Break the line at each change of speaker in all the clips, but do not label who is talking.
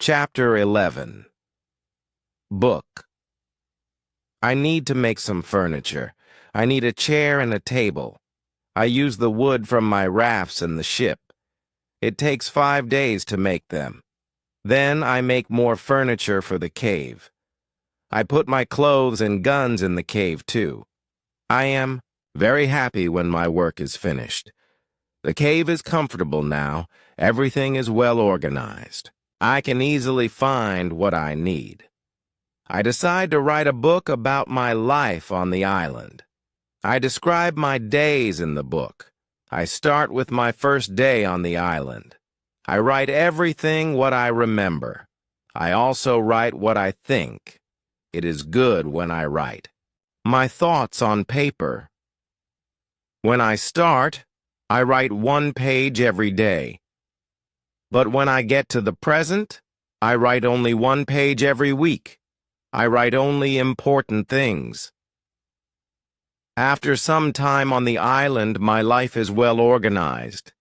Chapter 11. Book. I need to make some furniture. I need a chair and a table. I use the wood from my rafts in the ship. It takes 5 days to make them. Then I make more furniture for the cave. I put my clothes and guns in the cave too. I am very happy when my work is finished. The cave is comfortable now. Everything is well organized. I can easily find what I need. I decide to write a book about my life on the island. I describe my days in the book. I start with my first day on the island. I write everything what I remember. I also write what I think. It is good when I write. My thoughts on paper. When I start, I write 1 page every day. But when I get to the present, I write only 1 page every week. I write only important things. After some time on the island, my life is well organized.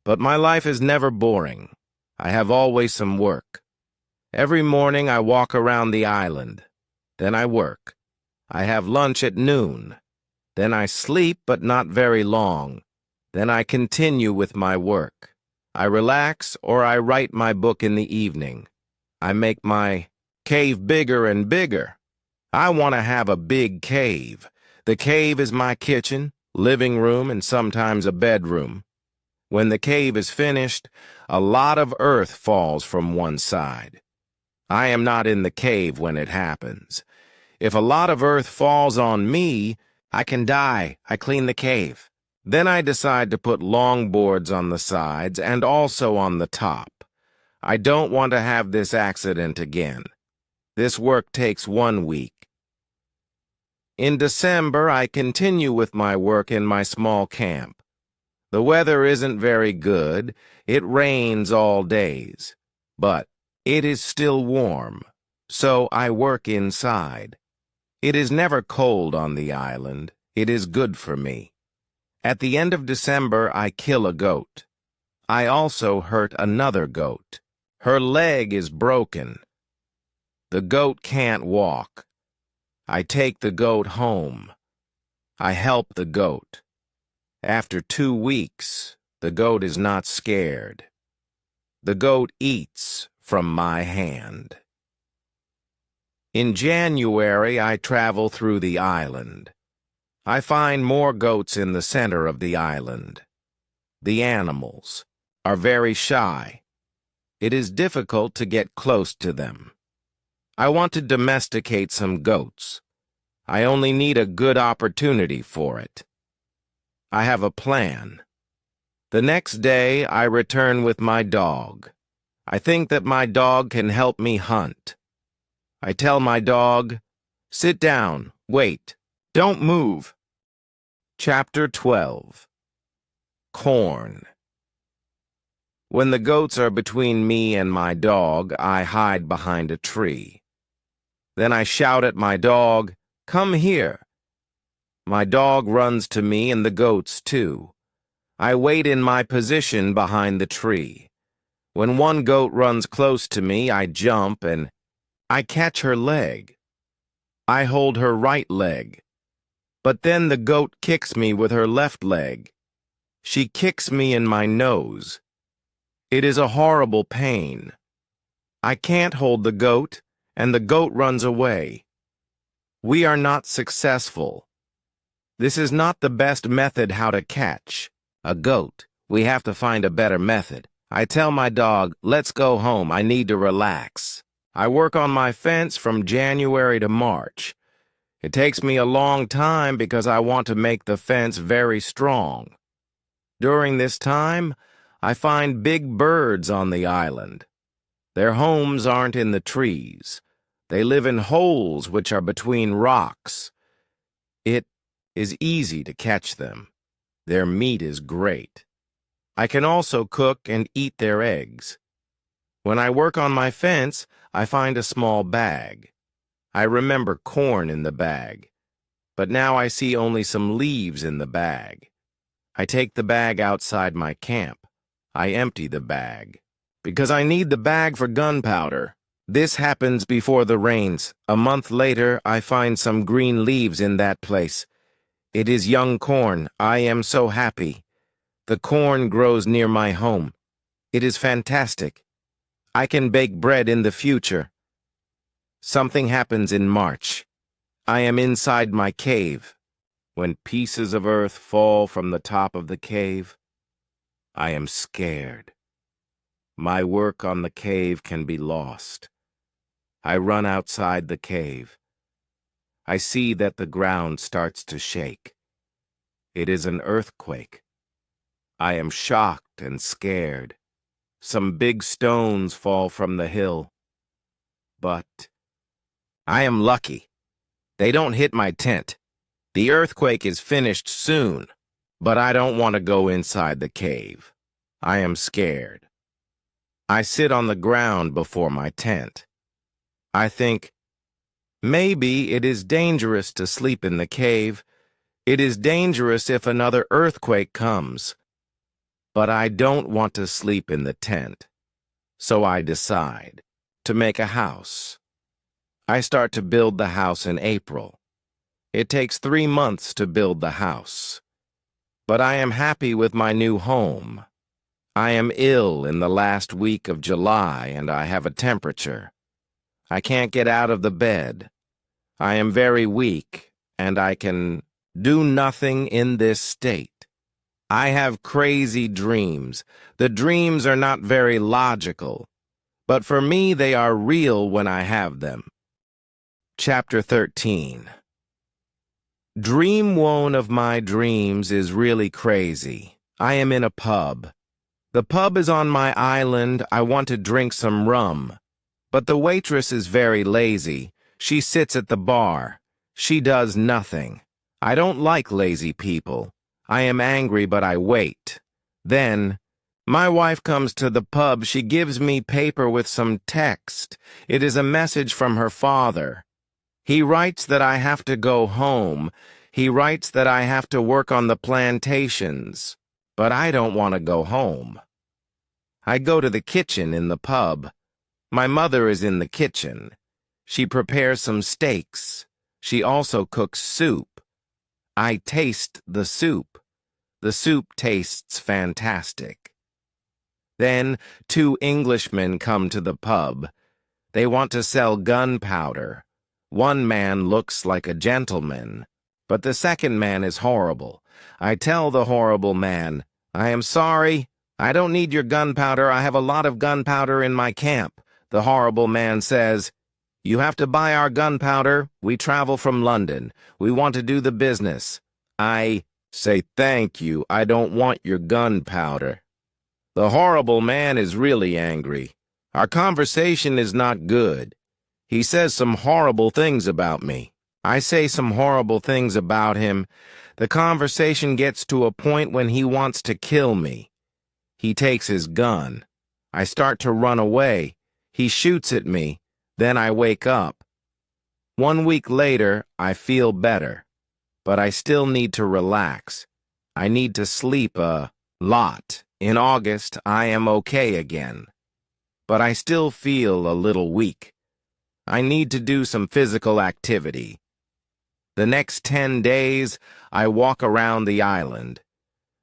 But my life is never boring. I have always some work. Every morning I walk around the island. Then I work. I have lunch at noon. Then I sleep, but not very long. Then I continue with my work. I relax or I write my book in the evening. I make my cave bigger and bigger. I want to have a big cave. The cave is my kitchen, living room, and sometimes a bedroom. When the cave is finished, a lot of earth falls from one side. I am not in the cave when it happens. If a lot of earth falls on me, I can die. I clean the cave. Then I decide to put long boards on the sides and also on the top. I don't want to have this accident again. This work takes 1 week. In December, I continue with my work in my small camp. The weather isn't very good. It rains all days. But it is still warm, so I work inside. It is never cold on the island. It is good for me. At the end of December, I kill a goat. I also hurt another goat. Her leg is broken. The goat can't walk. I take the goat home. I help the goat. After 2 weeks, the goat is not scared. The goat eats from my hand. In January, I travel through the island. I find more goats in the center of the island. The animals are very shy. It is difficult to get close to them. I want to domesticate some goats. I only need a good opportunity for it. I have a plan. The next day, I return with my dog. I think that my dog can help me hunt. I tell my dog, "Sit down, wait, don't move." Chapter 12. Corn. When the goats are between me and my dog, I hide behind a tree. Then I shout at my dog, "Come here." My dog runs to me and the goats too. I wait in my position behind the tree. When one goat runs close to me, I jump and I catch her leg. I hold her right leg. But then the goat kicks me with her left leg. She kicks me in my nose. It is a horrible pain. I can't hold the goat, and the goat runs away. We are not successful. This is not the best method how to catch a goat. We have to find a better method. I tell my dog, "Let's go home. I need to relax." I work on my fence from January to March. It takes me a long time because I want to make the fence very strong. During this time, I find big birds on the island. Their homes aren't in the trees. They live in holes which are between rocks. It is easy to catch them. Their meat is great. I can also cook and eat their eggs. When I work on my fence, I find a small bag. I remember corn in the bag, but now I see only some leaves in the bag. I take the bag outside my camp. I empty the bag. because I need the bag for gunpowder. This happens before the rains. A month later, I find some green leaves in that place. It is young corn. I am so happy. The corn grows near my home. It is fantastic. I can bake bread in the future. Something happens in March. I am inside my cave. When pieces of earth fall from the top of the cave, I am scared. My work on the cave can be lost. I run outside the cave. I see that the ground starts to shake. It is an earthquake. I am shocked and scared. Some big stones fall from the hill. But I am lucky. They don't hit my tent. The earthquake is finished soon, but I don't want to go inside the cave. I am scared. I sit on the ground before my tent. I think, maybe it is dangerous to sleep in the cave. It is dangerous if another earthquake comes. But I don't want to sleep in the tent. So I decide to make a house. I start to build the house in April. It takes 3 months to build the house. But I am happy with my new home. I am ill in the last week of July and I have a temperature. I can't get out of the bed. I am very weak and I can do nothing in this state. I have crazy dreams. The dreams are not very logical, but for me they are real when I have them. Chapter 13. Dream one of my dreams is really crazy. I am in a pub. The pub is on my island. I want to drink some rum. But the waitress is very lazy. She sits at the bar. She does nothing. I don't like lazy people. I am angry, but I wait. Then, my wife comes to the pub. She gives me paper with some text. It is a message from her father. He writes that I have to go home. He writes that I have to work on the plantations. But I don't want to go home. I go to the kitchen in the pub. My mother is in the kitchen. She prepares some steaks. She also cooks soup. I taste the soup. The soup tastes fantastic. Then 2 Englishmen come to the pub. They want to sell gunpowder. One man looks like a gentleman, but the second man is horrible. I tell the horrible man, I am sorry. I don't need your gunpowder. I have a lot of gunpowder in my camp. The horrible man says, you have to buy our gunpowder. We travel from London. We want to do the business. I say, thank you. I don't want your gunpowder. The horrible man is really angry. Our conversation is not good. He says some horrible things about me. I say some horrible things about him. The conversation gets to a point when he wants to kill me. He takes his gun. I start to run away. He shoots at me. Then I wake up. 1 week later, I feel better. But I still need to relax. I need to sleep a lot. In August, I am okay again. But I still feel a little weak. I need to do some physical activity. The next 10 days, I walk around the island.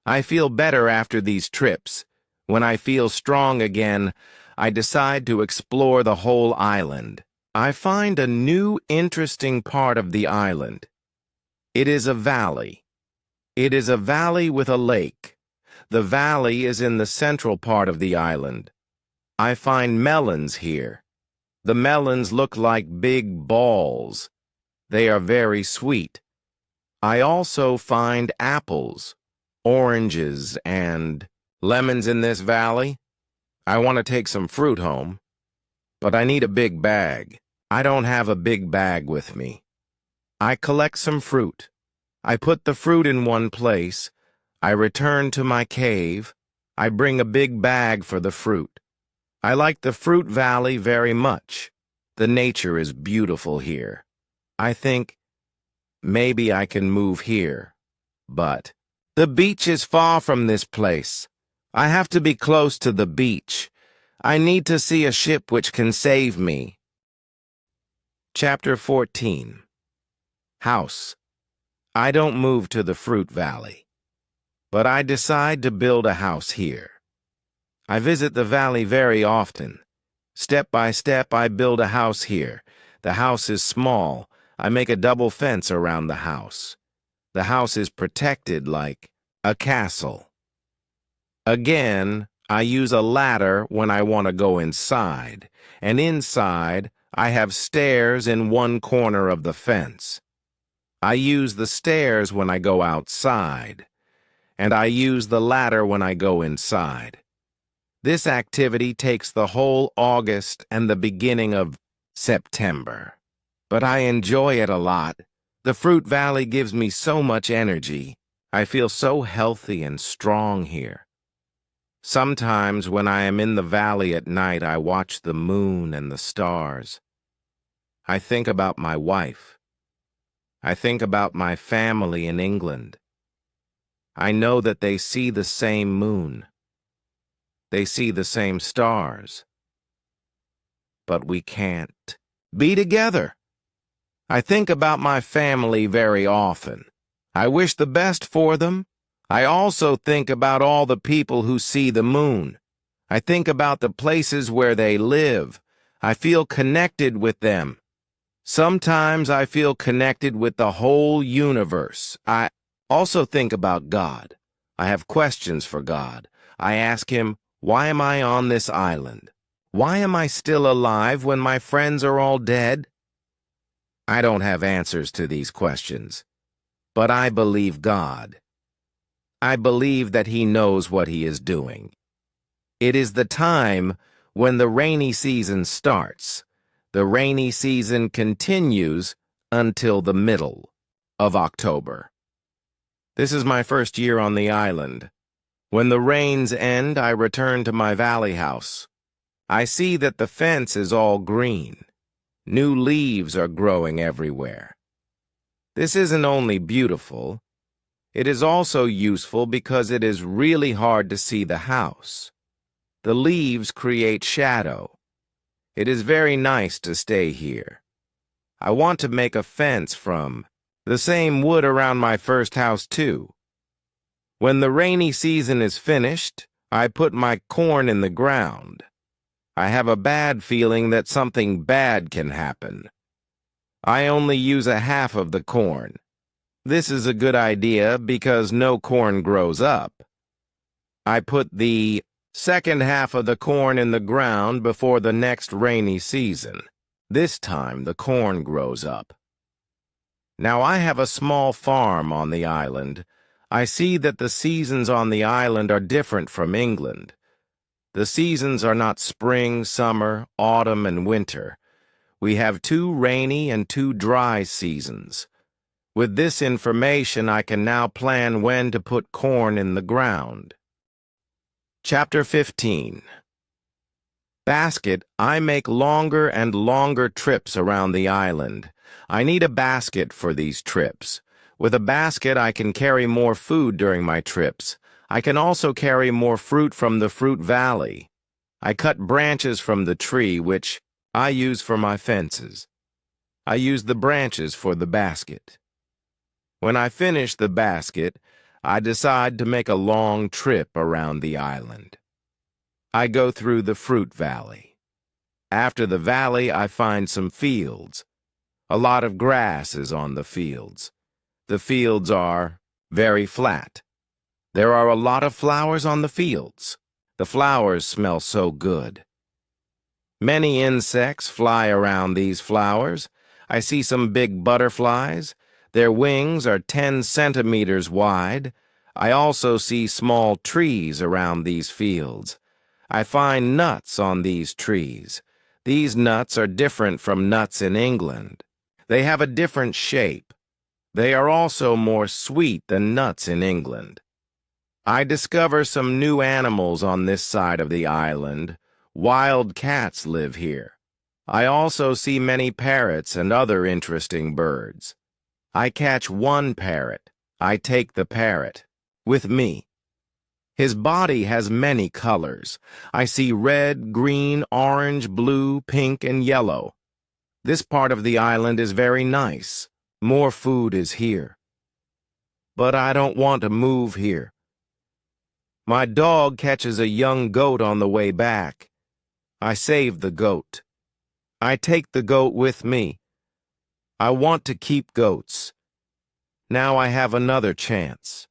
I feel better after these trips. When I feel strong again, I decide to explore the whole island. I find a new, interesting part of the island. It is a valley. It is a valley with a lake. The valley is in the central part of the island. I find melons here. The melons look like big balls. They are very sweet. I also find apples, oranges, and lemons in this valley. I want to take some fruit home, but I need a big bag. I don't have a big bag with me. I collect some fruit. I put the fruit in one place. I return to my cave. I bring a big bag for the fruit. I like the fruit valley very much. The nature is beautiful here. I think maybe I can move here, but the beach is far from this place. I have to be close to the beach. I need to see a ship which can save me. Chapter 14. House. I don't move to the Fruit Valley, but I decide to build a house here. I visit the valley very often. Step by step, I build a house here. The house is small. I make a double fence around the house. The house is protected like a castle. Again, I use a ladder when I want to go inside, and inside, I have stairs in one corner of the fence. I use the stairs when I go outside, and I use the ladder when I go inside. This activity takes the whole August and the beginning of September. But I enjoy it a lot. The Fruit Valley gives me so much energy. I feel so healthy and strong here. Sometimes when I am in the valley at night, I watch the moon and the stars. I think about my wife. I think about my family in England. I know that they see the same moon. They see the same stars. But we can't be together. I think about my family very often. I wish the best for them. I also think about all the people who see the moon. I think about the places where they live. I feel connected with them. Sometimes I feel connected with the whole universe. I also think about God. I have questions for God. I ask him, why am I on this island? Why am I still alive when my friends are all dead? I don't have answers to these questions, but I believe God. I believe that he knows what he is doing. It is the time when the rainy season starts. The rainy season continues until the middle of October. This is my first year on the island. When the rains end, I return to my valley house. I see that the fence is all green. New leaves are growing everywhere. This isn't only beautiful, it is also useful because it is really hard to see the house. The leaves create shadow. It is very nice to stay here. I want to make a fence from the same wood around my first house too. When the rainy season is finished, I put my corn in the ground. I have a bad feeling that something bad can happen. I only use a half of the corn. This is a good idea because no corn grows up. I put the second half of the corn in the ground before the next rainy season. This time the corn grows up. Now I have a small farm on the island. I see that the seasons on the island are different from England. The seasons are not spring, summer, autumn, and winter. We have 2 rainy and 2 dry seasons. With this information, I can now plan when to put corn in the ground. Chapter 15. Basket. I make longer and longer trips around the island. I need a basket for these trips. With a basket, I can carry more food during my trips. I can also carry more fruit from the Fruit Valley. I cut branches from the tree, which I use for my fences. I use the branches for the basket. When I finish the basket, I decide to make a long trip around the island. I go through the Fruit Valley. After the valley, I find some fields. A lot of grass is on the fields. The fields are very flat. There are a lot of flowers on the fields. The flowers smell so good. Many insects fly around these flowers. I see some big butterflies. Their wings are 10 centimeters wide. I also see small trees around these fields. I find nuts on these trees. These nuts are different from nuts in England. They have a different shape. They are also more sweet than nuts in England. I discover some new animals on this side of the island. Wild cats live here. I also see many parrots and other interesting birds. I catch one parrot. I take the parrot with me. His body has many colors. I see red, green, orange, blue, pink, and yellow. This part of the island is very nice. More food is here. But I don't want to move here. My dog catches a young goat on the way back. I save the goat. I take the goat with me. I want to keep goats. Now I have another chance.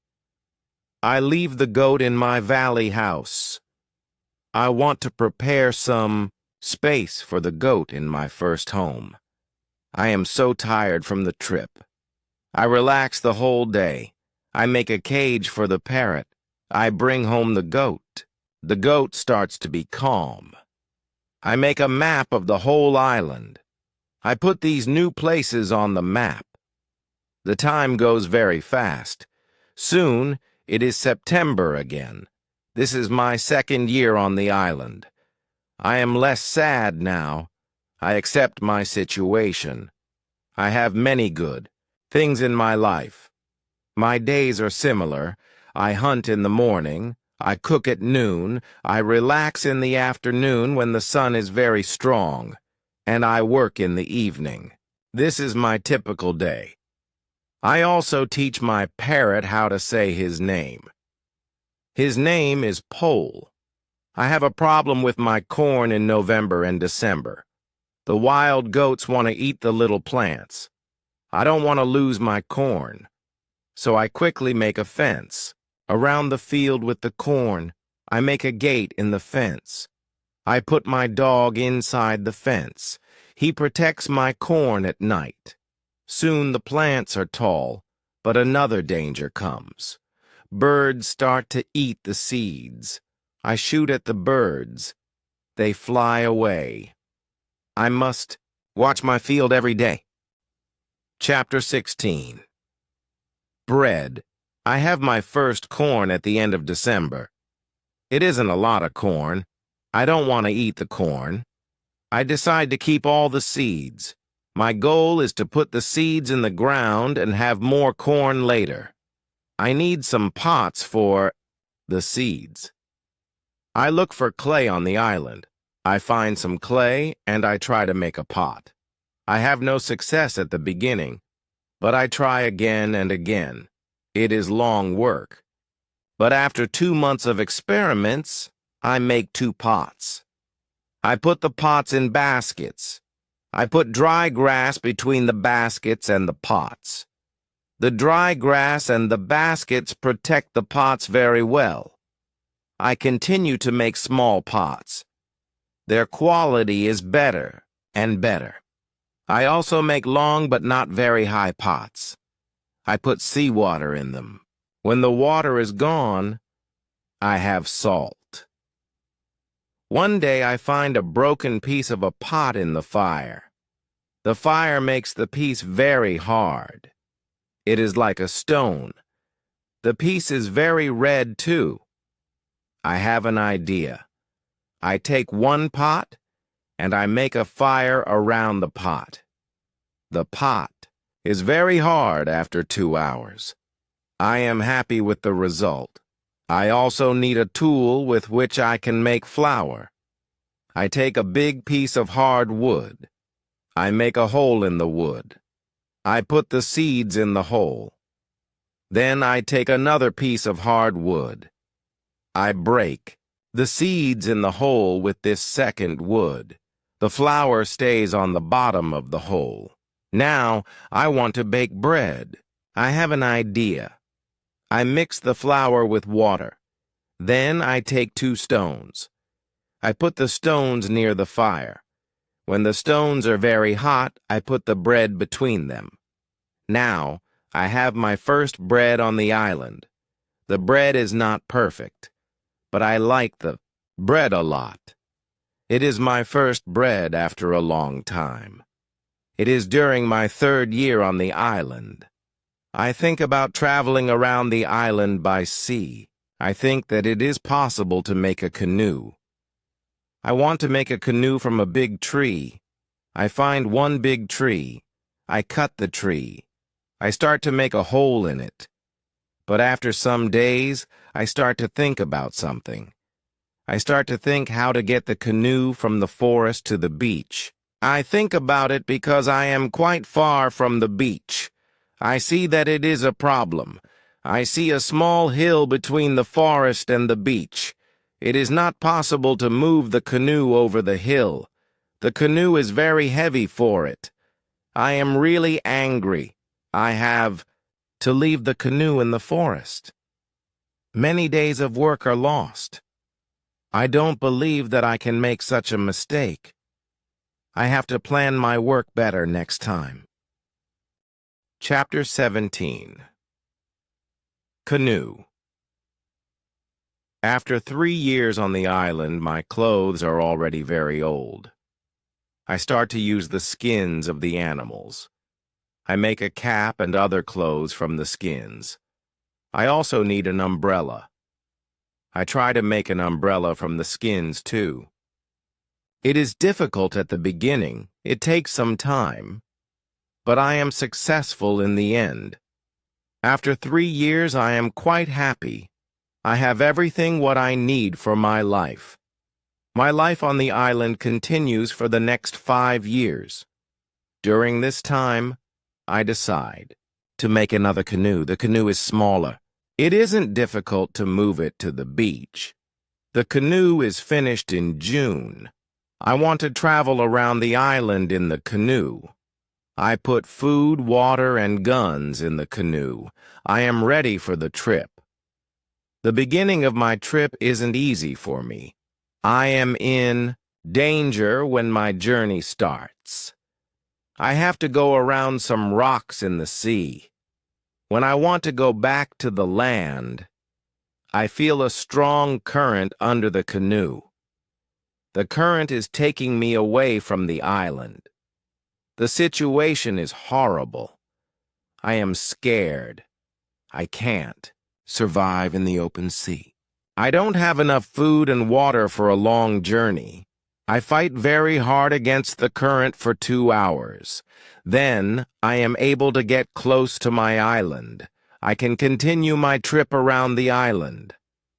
I leave the goat in my valley house. I want to prepare some space for the goat in my first home. I am so tired from the trip. I relax the whole day. I make a cage for the parrot. I bring home the goat. The goat starts to be calm. I make a map of the whole island. I put these new places on the map. The time goes very fast. Soon, it is September again. This is my second year on the island. I am less sad now. I accept my situation. I have many good things in my life. My days are similar. I hunt in the morning. I cook at noon. I relax in the afternoon when the sun is very strong. And I work in the evening. This is my typical day. I also teach my parrot how to say his name. His name is Pole. I have a problem with my corn in November and December. The wild goats want to eat the little plants. I don't want to lose my corn. So I quickly make a fence. Around the field with the corn, I make a gate in the fence. I put my dog inside the fence. He protects my corn at night. Soon the plants are tall, but another danger comes. Birds start to eat the seeds. I shoot at the birds. They fly away. I must watch my field every day. Chapter 16. Bread. I have my first corn at the end of December. It isn't a lot of corn. I don't want to eat the corn. I decide to keep all the seeds. My goal is to put the seeds in the ground and have more corn later. I need some pots for the seeds. I look for clay on the island. I find some clay and I try to make a pot. I have no success at the beginning, but I try again and again. It is long work. But after 2 months of experiments, I make 2 pots. I put the pots in baskets. I put dry grass between the baskets and the pots. The dry grass and the baskets protect the pots very well. I continue to make small pots. Their quality is better and better. I also make long but not very high pots. I put seawater in them. When the water is gone, I have salt. One day I find a broken piece of a pot in the fire. The fire makes the piece very hard. It is like a stone. The piece is very red, too. I have an idea. I take one pot, and I make a fire around the pot. The pot is very hard after 2 hours. I am happy with the result. I also need a tool with which I can make flour. I take a big piece of hard wood. I make a hole in the wood. I put the seeds in the hole. Then I take another piece of hard wood. I break the seeds in the hole with this second wood. The flour stays on the bottom of the hole. Now I want to bake bread. I have an idea. I mix the flour with water. Then I take 2 stones. I put the stones near the fire. When the stones are very hot, I put the bread between them. Now, I have my first bread on the island. The bread is not perfect, but I like the bread a lot. It is my first bread after a long time. It is during my 3rd year on the island. I think about traveling around the island by sea. I think that it is possible to make a canoe. I want to make a canoe from a big tree. I find one big tree. I cut the tree. I start to make a hole in it. But after some days, I start to think about something. I start to think how to get the canoe from the forest to the beach. I think about it because I am quite far from the beach. I see that it is a problem. I see a small hill between the forest and the beach. It is not possible to move the canoe over the hill. The canoe is very heavy for it. I am really angry. I have to leave the canoe in the forest. Many days of work are lost. I don't believe that I can make such a mistake. I have to plan my work better next time. Chapter 17. Canoe. After 3 years on the island, my clothes are already very old. I start to use the skins of the animals. I make a cap and other clothes from the skins. I also need an umbrella. I try to make an umbrella from the skins, too. It is difficult at the beginning. It takes some time. But I am successful in the end. After 3 years, I am quite happy. I have everything what I need for my life. My life on the island continues for the next 5 years. During this time, I decide to make another canoe. The canoe is smaller. It isn't difficult to move it to the beach. The canoe is finished in June. I want to travel around the island in the canoe. I put food, water, and guns in the canoe. I am ready for the trip. The beginning of my trip isn't easy for me. I am in danger when my journey starts. I have to go around some rocks in the sea. When I want to go back to the land, I feel a strong current under the canoe. The current is taking me away from the island. The situation is horrible. I am scared. I can't survive in the open sea. I don't have enough food and water for a long journey. I fight very hard against the current for 2 hours. Then I am able to get close to my island. I can continue my trip around the island.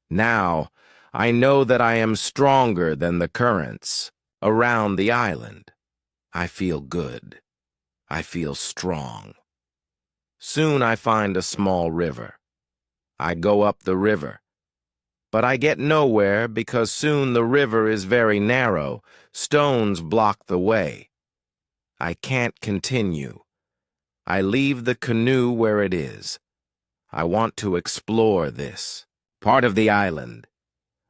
Now, I know that I am stronger than the currents around the island. I feel good. I feel strong. Soon I find a small river. I go up the river. But I get nowhere because soon the river is very narrow. Stones block the way. I can't continue. I leave the canoe where it is. I want to explore this part of the island.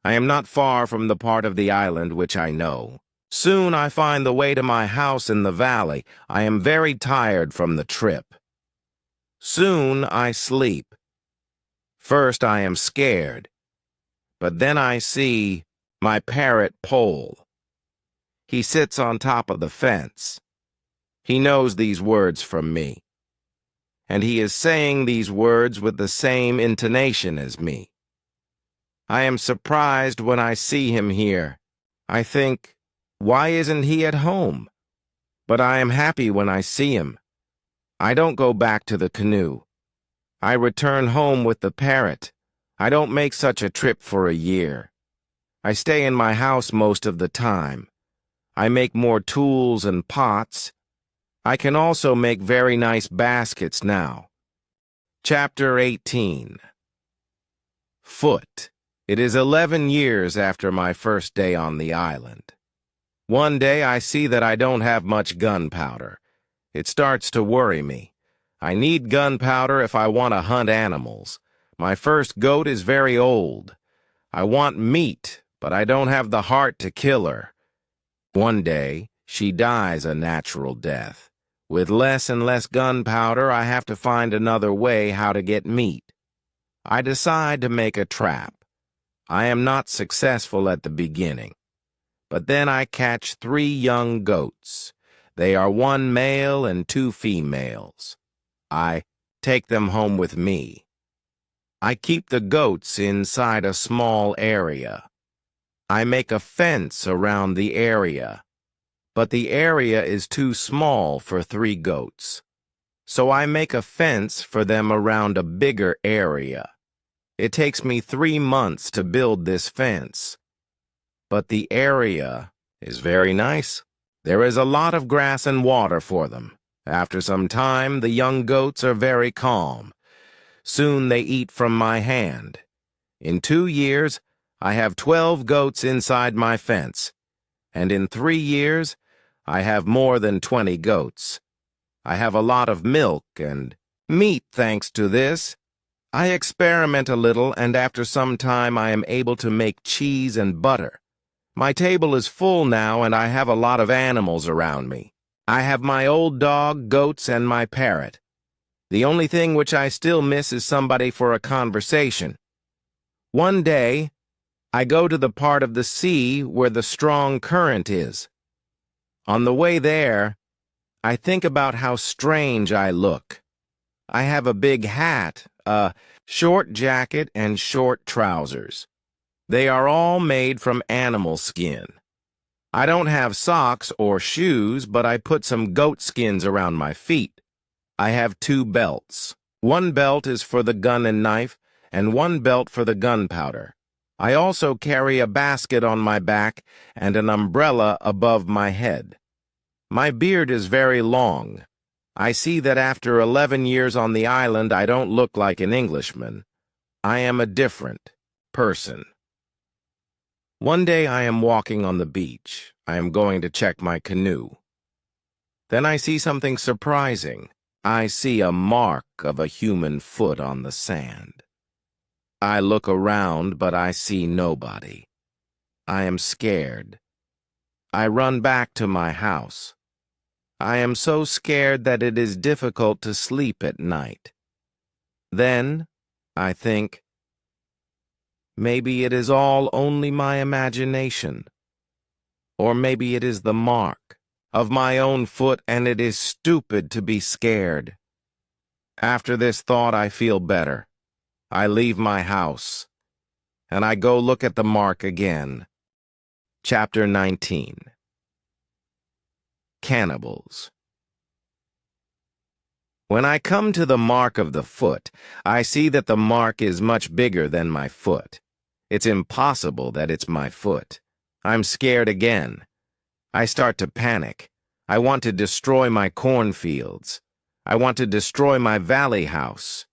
I am not far from the part of the island which I know. Soon I find the way to my house in the valley. I am very tired from the trip. Soon I sleep. First I am scared. But then I see my parrot Pole. He sits on top of the fence. He knows these words from me. And he is saying these words with the same intonation as me. I am surprised when I see him here. I think, why isn't he at home? But I am happy when I see him. I don't go back to the canoe. I return home with the parrot. I don't make such a trip for a year. I stay in my house most of the time. I make more tools and pots. I can also make very nice baskets now. Chapter 18. Foot. It is 11 years after my first day on the island. One day I see that I don't have much gunpowder. It starts to worry me. I need gunpowder if I want to hunt animals. My first goat is very old. I want meat, but I don't have the heart to kill her. One day, she dies a natural death. With less and less gunpowder, I have to find another way how to get meat. I decide to make a trap. I am not successful at the beginning. But then I catch 3 young goats. They are 1 male and 2 females. I take them home with me. I keep the goats inside a small area. I make a fence around the area, but the area is too small for 3 goats. So I make a fence for them around a bigger area. It takes me 3 months to build this fence. But the area is very nice. There is a lot of grass and water for them. After some time, the young goats are very calm. Soon they eat from my hand. In 2 years, I have 12 goats inside my fence. And in 3 years, I have more than 20 goats. I have a lot of milk and meat thanks to this. I experiment a little, and after some time I am able to make cheese and butter. My table is full now, and I have a lot of animals around me. I have my old dog, goats, and my parrot. The only thing which I still miss is somebody for a conversation. One day, I go to the part of the sea where the strong current is. On the way there, I think about how strange I look. I have a big hat, a short jacket, and short trousers. They are all made from animal skin. I don't have socks or shoes, but I put some goat skins around my feet. I have 2 belts. One belt is for the gun and knife, and one belt for the gunpowder. I also carry a basket on my back and an umbrella above my head. My beard is very long. I see that after 11 years on the island, I don't look like an Englishman. I am a different person. One day I am walking on the beach. I am going to check my canoe. Then I see something surprising. I see a mark of a human foot on the sand. I look around, but I see nobody. I am scared. I run back to my house. I am so scared that it is difficult to sleep at night. Then, I think, maybe it is all only my imagination. Or maybe it is the mark of my own foot, and it is stupid to be scared. After this thought, I feel better. I leave my house, and I go look at the mark again. Chapter 19. Cannibals. When I come to the mark of the foot, I see that the mark is much bigger than my foot. It's impossible that it's my foot. I'm scared again. I start to panic. I want to destroy my cornfields. I want to destroy my valley house.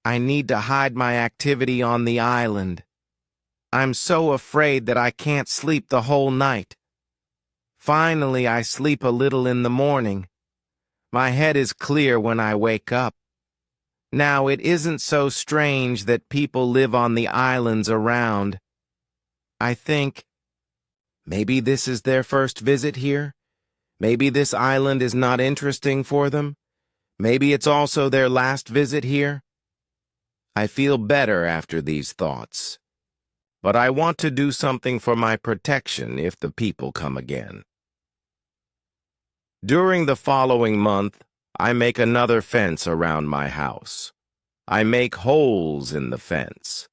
I need to hide my activity on the island. I'm so afraid that I can't sleep the whole night. Finally, I sleep a little in the morning. My head is clear when I wake up. Now, it isn't so strange that people live on the islands around. I think, maybe this is their first visit here. Maybe this island is not interesting for them. Maybe it's also their last visit here. I feel better after these thoughts. But I want to do something for my protection if the people come again. During the following month, I make another fence around my house. I make holes in the fence.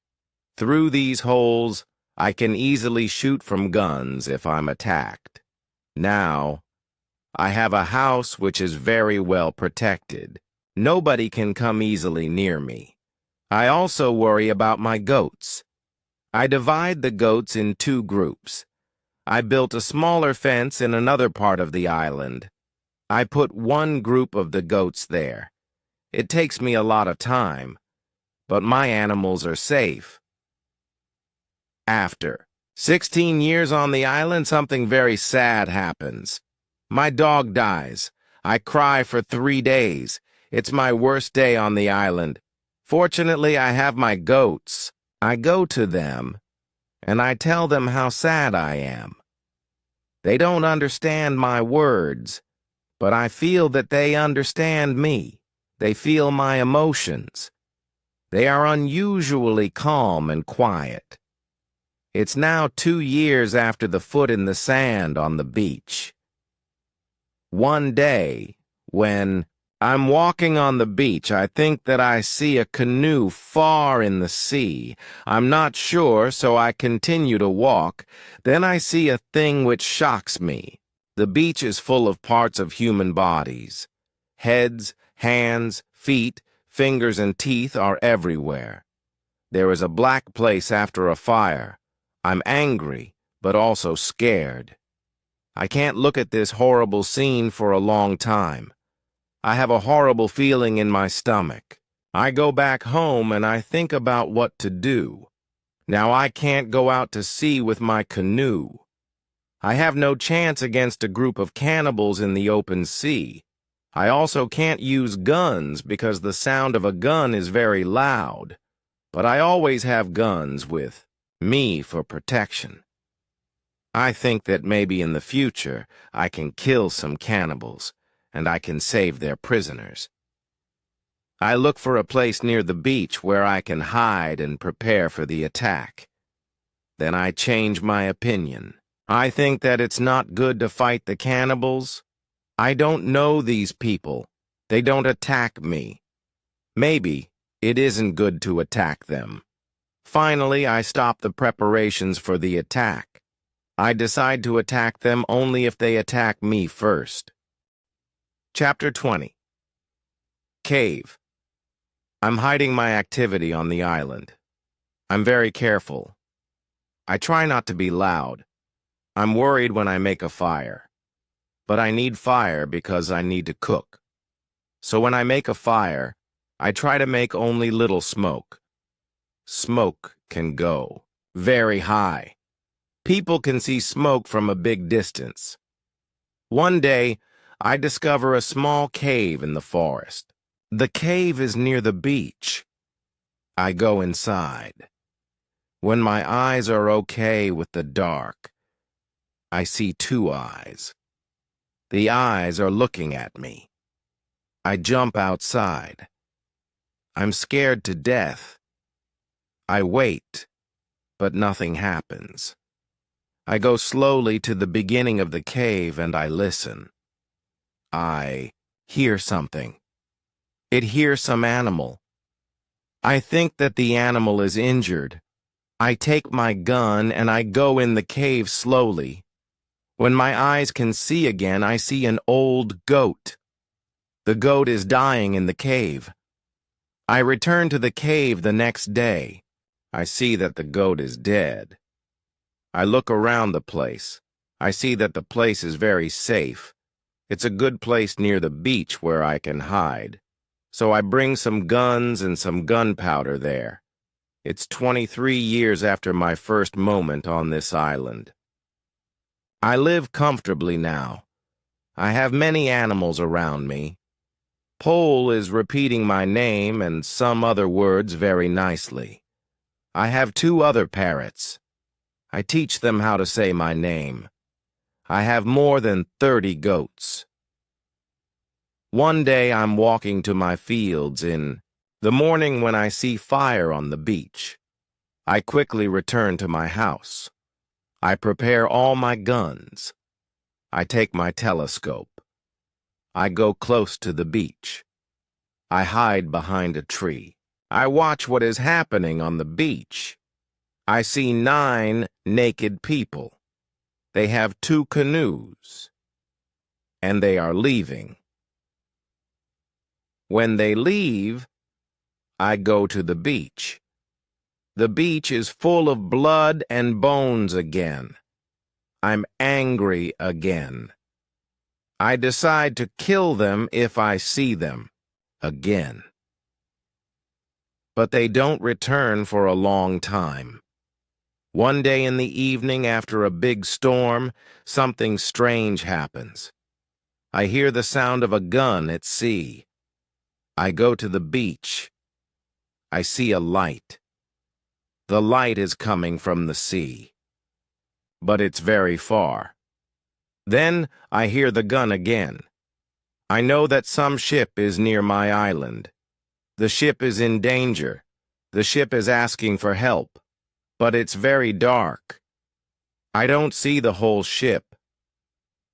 Through these holes, I can easily shoot from guns if I'm attacked. Now, I have a house which is very well protected. Nobody can come easily near me. I also worry about my goats. I divide the goats in 2 groups. I built a smaller fence in another part of the island. I put one group of the goats there. It takes me a lot of time, but my animals are safe. After 16 years on the island, something very sad happens. My dog dies. I cry for 3 days. It's my worst day on the island. Fortunately, I have my goats. I go to them, and I tell them how sad I am. They don't understand my words, but I feel that they understand me. They feel my emotions. They are unusually calm and quiet. It's now 2 years after the foot in the sand on the beach. One day, when I'm walking on the beach, I think that I see a canoe far in the sea. I'm not sure, so I continue to walk. Then I see a thing which shocks me. The beach is full of parts of human bodies. Heads, hands, feet, fingers, and teeth are everywhere. There is a black place after a fire. I'm angry, but also scared. I can't look at this horrible scene for a long time. I have a horrible feeling in my stomach. I go back home and I think about what to do. Now I can't go out to sea with my canoe. I have no chance against a group of cannibals in the open sea. I also can't use guns because the sound of a gun is very loud. But I always have guns with me for protection. I think that maybe in the future I can kill some cannibals and I can save their prisoners. I look for a place near the beach where I can hide and prepare for the attack. Then I change my opinion. I think that it's not good to fight the cannibals. I don't know these people. They don't attack me. Maybe it isn't good to attack them. Finally, I stop the preparations for the attack. I decide to attack them only if they attack me first. Chapter 20. Cave. I'm hiding my activity on the island. I'm very careful. I try not to be loud. I'm worried when I make a fire. But I need fire because I need to cook. So when I make a fire, I try to make only little smoke. Smoke can go very high. People can see smoke from a big distance. One day, I discover a small cave in the forest. The cave is near the beach. I go inside. When my eyes are okay with the dark, I see two eyes. The eyes are looking at me. I jump outside. I'm scared to death. I wait, but nothing happens. I go slowly to the beginning of the cave and I listen. I hear something. It hears some animal. I think that the animal is injured. I take my gun and I go in the cave slowly. When my eyes can see again, I see an old goat. The goat is dying in the cave. I return to the cave the next day. I see that the goat is dead. I look around the place. I see that the place is very safe. It's a good place near the beach where I can hide. So I bring some guns and some gunpowder there. It's 23 years after my first moment on this island. I live comfortably now. I have many animals around me. Pole is repeating my name and some other words very nicely. I have 2 other parrots. I teach them how to say my name. I have more than 30 goats. One day I'm walking to my fields in the morning when I see fire on the beach. I quickly return to my house. I prepare all my guns. I take my telescope. I go close to the beach. I hide behind a tree. I watch what is happening on the beach. I see 9 naked people. They have 2 canoes. And they are leaving. When they leave, I go to the beach. The beach is full of blood and bones again. I'm angry again. I decide to kill them if I see them again. But they don't return for a long time. One day in the evening after a big storm, something strange happens. I hear the sound of a gun at sea. I go to the beach. I see a light. The light is coming from the sea. But it's very far. Then I hear the gun again. I know that some ship is near my island. The ship is in danger. The ship is asking for help. But it's very dark. I don't see the whole ship.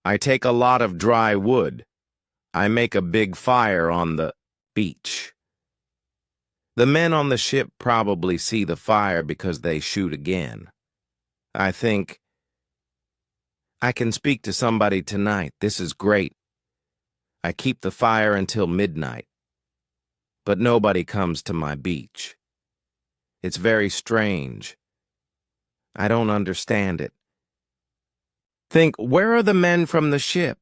I take a lot of dry wood. I make a big fire on the beach. The men on the ship probably see the fire because they shoot again. I think, I can speak to somebody tonight. This is great. I keep the fire until midnight. But nobody comes to my beach. It's very strange. I don't understand it. Think, where are the men from the ship?